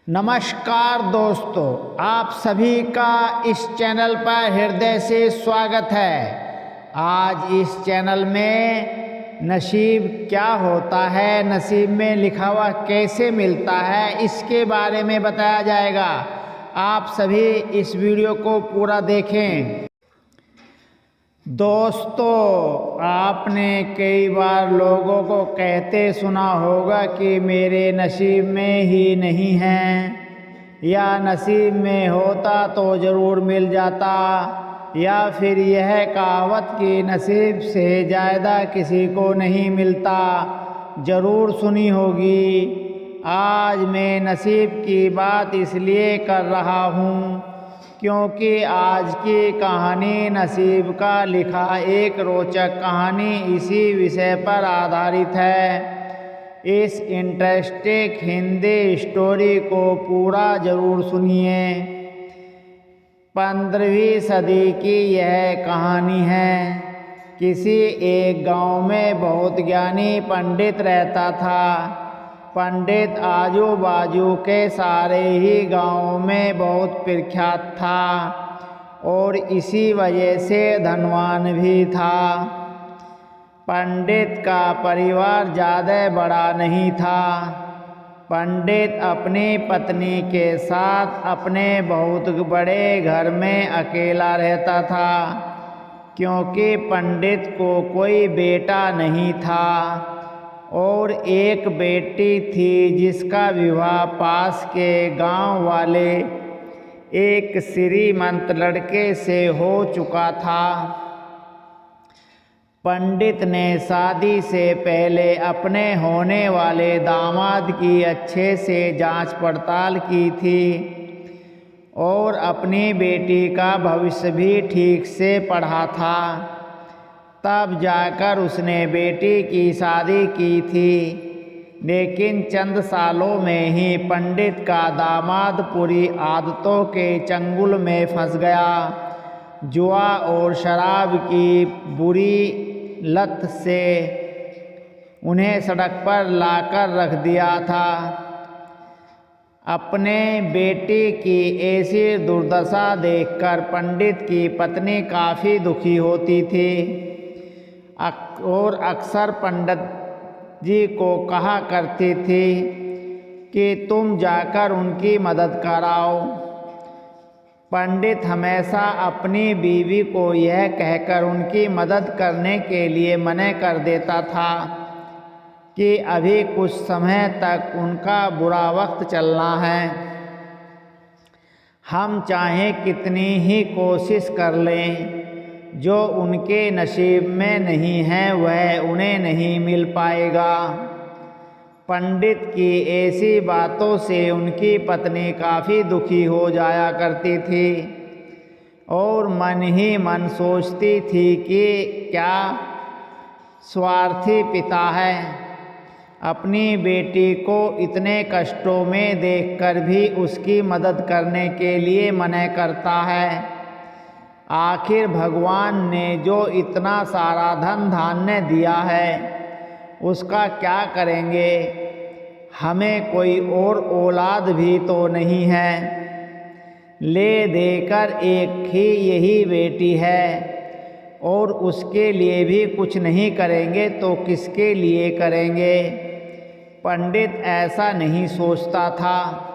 नमस्कार दोस्तों, आप सभी का इस चैनल पर हृदय से स्वागत है। आज इस चैनल में नसीब क्या होता है, नसीब में लिखा हुआ कैसे मिलता है, इसके बारे में बताया जाएगा। आप सभी इस वीडियो को पूरा देखें। दोस्तों, आपने कई बार लोगों को कहते सुना होगा कि मेरे नसीब में ही नहीं है, या नसीब में होता तो ज़रूर मिल जाता, या फिर यह कहावत कि नसीब से ज़्यादा किसी को नहीं मिलता, ज़रूर सुनी होगी। आज मैं नसीब की बात इसलिए कर रहा हूँ क्योंकि आज की कहानी नसीब का लिखा एक रोचक कहानी इसी विषय पर आधारित है। इस इंटरेस्टिंग हिंदी स्टोरी को पूरा ज़रूर सुनिए। 15वीं सदी की यह कहानी है। किसी एक गांव में बहुत ज्ञानी पंडित रहता था। पंडित आजू बाजू के सारे ही गांवों में बहुत प्रख्यात था और इसी वजह से धनवान भी था। पंडित का परिवार ज़्यादा बड़ा नहीं था। पंडित अपनी पत्नी के साथ अपने बहुत बड़े घर में अकेला रहता था क्योंकि पंडित को कोई बेटा नहीं था और एक बेटी थी जिसका विवाह पास के गांव वाले एक श्रीमंत लड़के से हो चुका था। पंडित ने शादी से पहले अपने होने वाले दामाद की अच्छे से जांच पड़ताल की थी और अपनी बेटी का भविष्य भी ठीक से पढ़ा था। तब जाकर उसने बेटी की शादी की थी, लेकिन चंद सालों में ही पंडित का दामाद पूरी आदतों के चंगुल में फंस गया। जुआ और शराब की बुरी लत से उन्हें सड़क पर लाकर रख दिया था। अपने बेटी की ऐसी दुर्दशा देखकर पंडित की पत्नी काफ़ी दुखी होती थी और अक्सर पंडित जी को कहा करती थी कि तुम जाकर उनकी मदद कराओ। पंडित हमेशा अपनी बीवी को यह कहकर उनकी मदद करने के लिए मना कर देता था कि अभी कुछ समय तक उनका बुरा वक्त चलना है। हम चाहे कितनी ही कोशिश कर लें, जो उनके नसीब में नहीं है वह उन्हें नहीं मिल पाएगा। पंडित की ऐसी बातों से उनकी पत्नी काफ़ी दुखी हो जाया करती थी और मन ही मन सोचती थी कि क्या स्वार्थी पिता है, अपनी बेटी को इतने कष्टों में देखकर भी उसकी मदद करने के लिए मना करता है। आखिर भगवान ने जो इतना सारा धन धान्य दिया है उसका क्या करेंगे? हमें कोई और औलाद भी तो नहीं है, ले देकर एक ही यही बेटी है और उसके लिए भी कुछ नहीं करेंगे तो किसके लिए करेंगे? पंडित ऐसा नहीं सोचता था।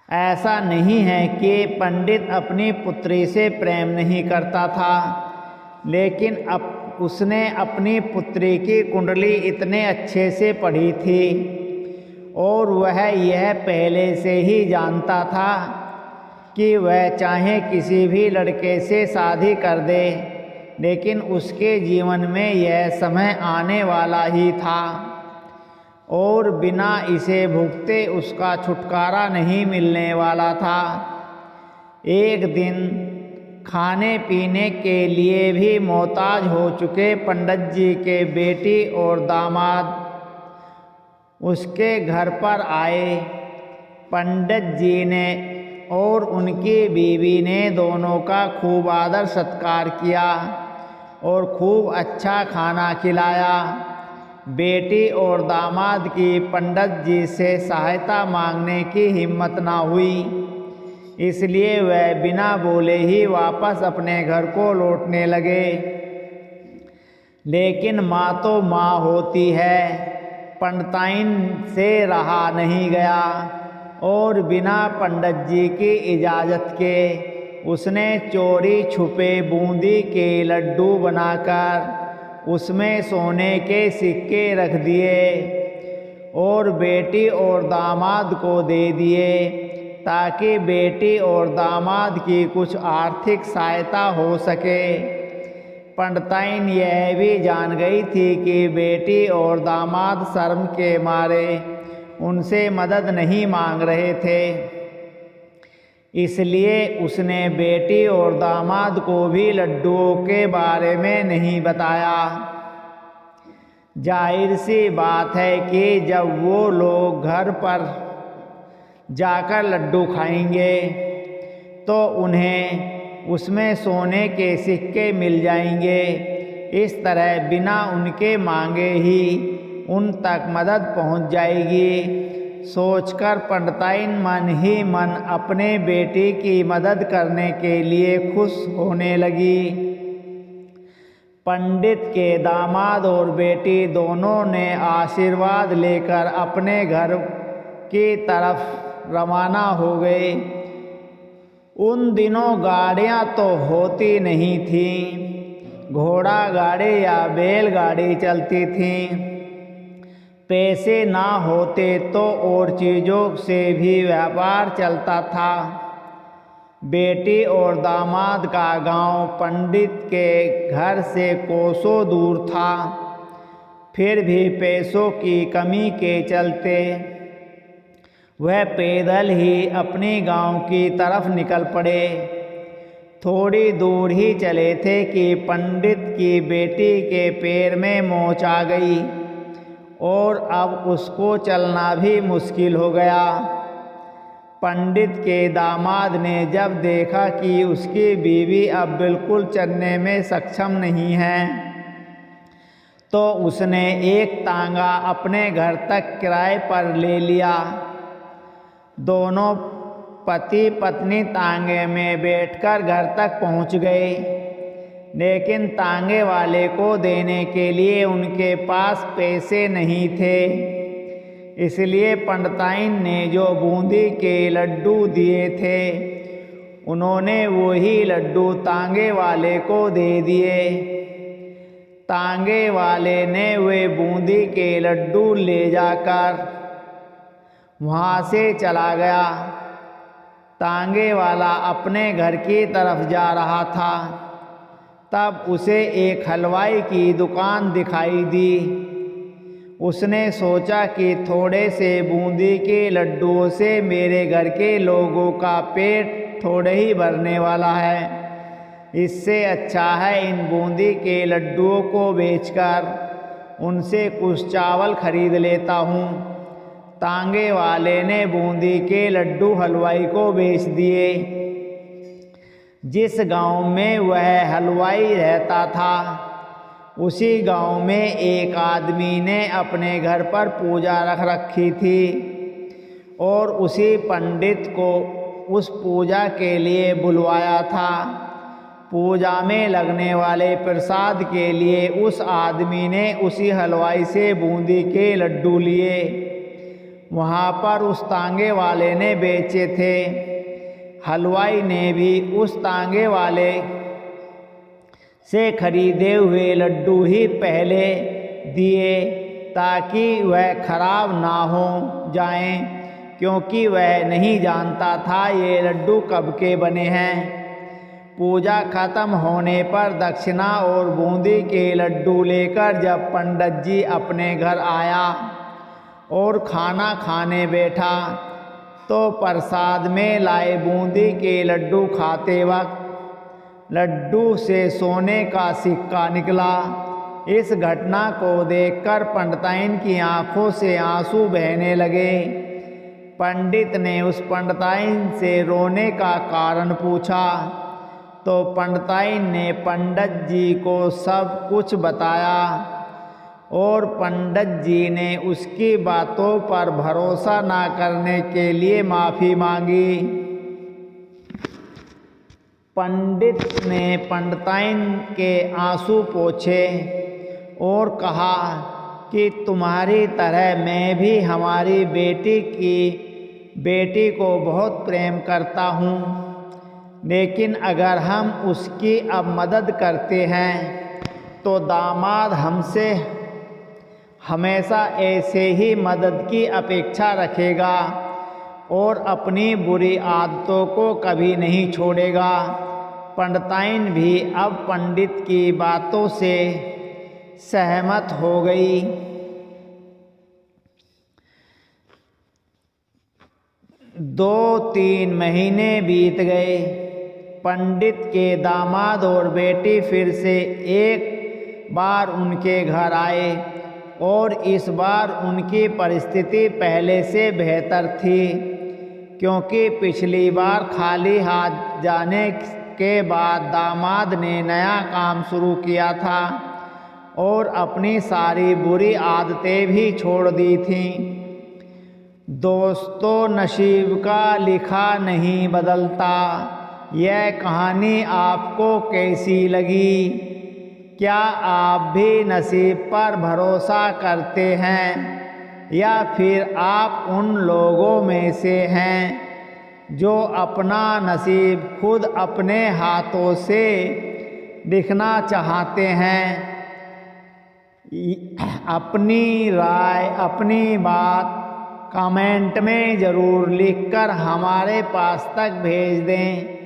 ऐसा नहीं है कि पंडित अपनी पुत्री से प्रेम नहीं करता था, लेकिन अब उसने अपनी पुत्री की कुंडली इतने अच्छे से पढ़ी थी और वह यह पहले से ही जानता था कि वह चाहे किसी भी लड़के से शादी कर दे, लेकिन उसके जीवन में यह समय आने वाला ही था और बिना इसे भुगते उसका छुटकारा नहीं मिलने वाला था। एक दिन खाने पीने के लिए भी मोहताज हो चुके पंडित जी के बेटी और दामाद उसके घर पर आए। पंडित जी ने और उनकी बीवी ने दोनों का खूब आदर सत्कार किया और खूब अच्छा खाना खिलाया बेटी और दामाद की पंडित जी से सहायता मांगने की हिम्मत ना हुई, इसलिए वह बिना बोले ही वापस अपने घर को लौटने लगे। लेकिन माँ तो माँ होती है, पंडिताइन से रहा नहीं गया और बिना पंडित जी की इजाज़त के उसने चोरी छुपे बूंदी के लड्डू बनाकर उसमें सोने के सिक्के रख दिए और बेटी और दामाद को दे दिए, ताकि बेटी और दामाद की कुछ आर्थिक सहायता हो सके। पंडिताइन यह भी जान गई थी कि बेटी और दामाद शर्म के मारे उनसे मदद नहीं मांग रहे थे, इसलिए उसने बेटी और दामाद को भी लड्डुओं के बारे में नहीं बताया। जाहिर सी बात है कि जब वो लोग घर पर जाकर लड्डू खाएंगे तो उन्हें उसमें सोने के सिक्के मिल जाएंगे। इस तरह बिना उनके मांगे ही उन तक मदद पहुंच जाएगी। सोचकर पंडिताइन मन ही मन अपने बेटी की मदद करने के लिए खुश होने लगी। पंडित के दामाद और बेटी दोनों ने आशीर्वाद लेकर अपने घर की तरफ रवाना हो गए। उन दिनों गाड़ियाँ तो होती नहीं थीं, घोड़ा गाड़ी या बैलगाड़ी चलती थीं। पैसे ना होते तो और चीज़ों से भी व्यापार चलता था। बेटी और दामाद का गांव पंडित के घर से कोसों दूर था, फिर भी पैसों की कमी के चलते वह पैदल ही अपने गांव की तरफ निकल पड़े। थोड़ी दूर ही चले थे कि पंडित की बेटी के पैर में मोच आ गई और अब उसको चलना भी मुश्किल हो गया। पंडित के दामाद ने जब देखा कि उसकी बीवी अब बिल्कुल चलने में सक्षम नहीं है, तो उसने एक तांगा अपने घर तक किराए पर ले लिया। दोनों पति पत्नी तांगे में बैठकर घर तक पहुंच गए, लेकिन तांगे वाले को देने के लिए उनके पास पैसे नहीं थे। इसलिए पंडिताइन ने जो बूंदी के लड्डू दिए थे उन्होंने वही लड्डू तांगे वाले को दे दिए। तांगे वाले ने वे बूंदी के लड्डू ले जाकर वहाँ से चला गया। तांगे वाला अपने घर की तरफ जा रहा था, तब उसे एक हलवाई की दुकान दिखाई दी। उसने सोचा कि थोड़े से बूंदी के लड्डुओं से मेरे घर के लोगों का पेट थोड़े ही भरने वाला है। इससे अच्छा है इन बूंदी के लड्डुओं को बेचकर उनसे कुछ चावल खरीद लेता हूँ। तांगे वाले ने बूंदी के लड्डू हलवाई को बेच दिए। जिस गांव में वह हलवाई रहता था, उसी गांव में एक आदमी ने अपने घर पर पूजा रख रखी थी और उसी पंडित को उस पूजा के लिए बुलवाया था। पूजा में लगने वाले प्रसाद के लिए उस आदमी ने उसी हलवाई से बूंदी के लड्डू लिए। वहाँ पर उस तांगे वाले ने बेचे थे। हलवाई ने भी उस तांगे वाले से खरीदे हुए लड्डू ही पहले दिए ताकि वह खराब ना हो जाएं, क्योंकि वह नहीं जानता था ये लड्डू कब के बने हैं। पूजा खत्म होने पर दक्षिणा और बूंदी के लड्डू लेकर जब पंडित जी अपने घर आया और खाना खाने बैठा, तो प्रसाद में लाए बूंदी के लड्डू खाते वक्त लड्डू से सोने का सिक्का निकला। इस घटना को देखकर पंडिताइन की आंखों से आंसू बहने लगे। पंडित ने उस पंडिताइन से रोने का कारण पूछा, तो पंडिताइन ने पंडित जी को सब कुछ बताया। और पंडित जी ने उसकी बातों पर भरोसा ना करने के लिए माफ़ी मांगी। पंडित ने पंडिताइन के आंसू पोंछे और कहा कि तुम्हारी तरह मैं भी हमारी बेटी को बहुत प्रेम करता हूँ, लेकिन अगर हम उसकी अब मदद करते हैं तो दामाद हमसे हमेशा ऐसे ही मदद की अपेक्षा रखेगा और अपनी बुरी आदतों को कभी नहीं छोड़ेगा। पंडिताइन भी अब पंडित की बातों से सहमत हो गई। 2-3 महीने बीत गए। पंडित के दामाद और बेटी फिर से एक बार उनके घर आए और इस बार उनकी परिस्थिति पहले से बेहतर थी, क्योंकि पिछली बार खाली हाथ जाने के बाद दामाद ने नया काम शुरू किया था और अपनी सारी बुरी आदतें भी छोड़ दी थीं। दोस्तों, नसीब का लिखा नहीं बदलता। यह कहानी आपको कैसी लगी? क्या आप भी नसीब पर भरोसा करते हैं या फिर आप उन लोगों में से हैं जो अपना नसीब खुद अपने हाथों से लिखना चाहते हैं? अपनी राय, अपनी बात कमेंट में ज़रूर लिखकर हमारे पास तक भेज दें।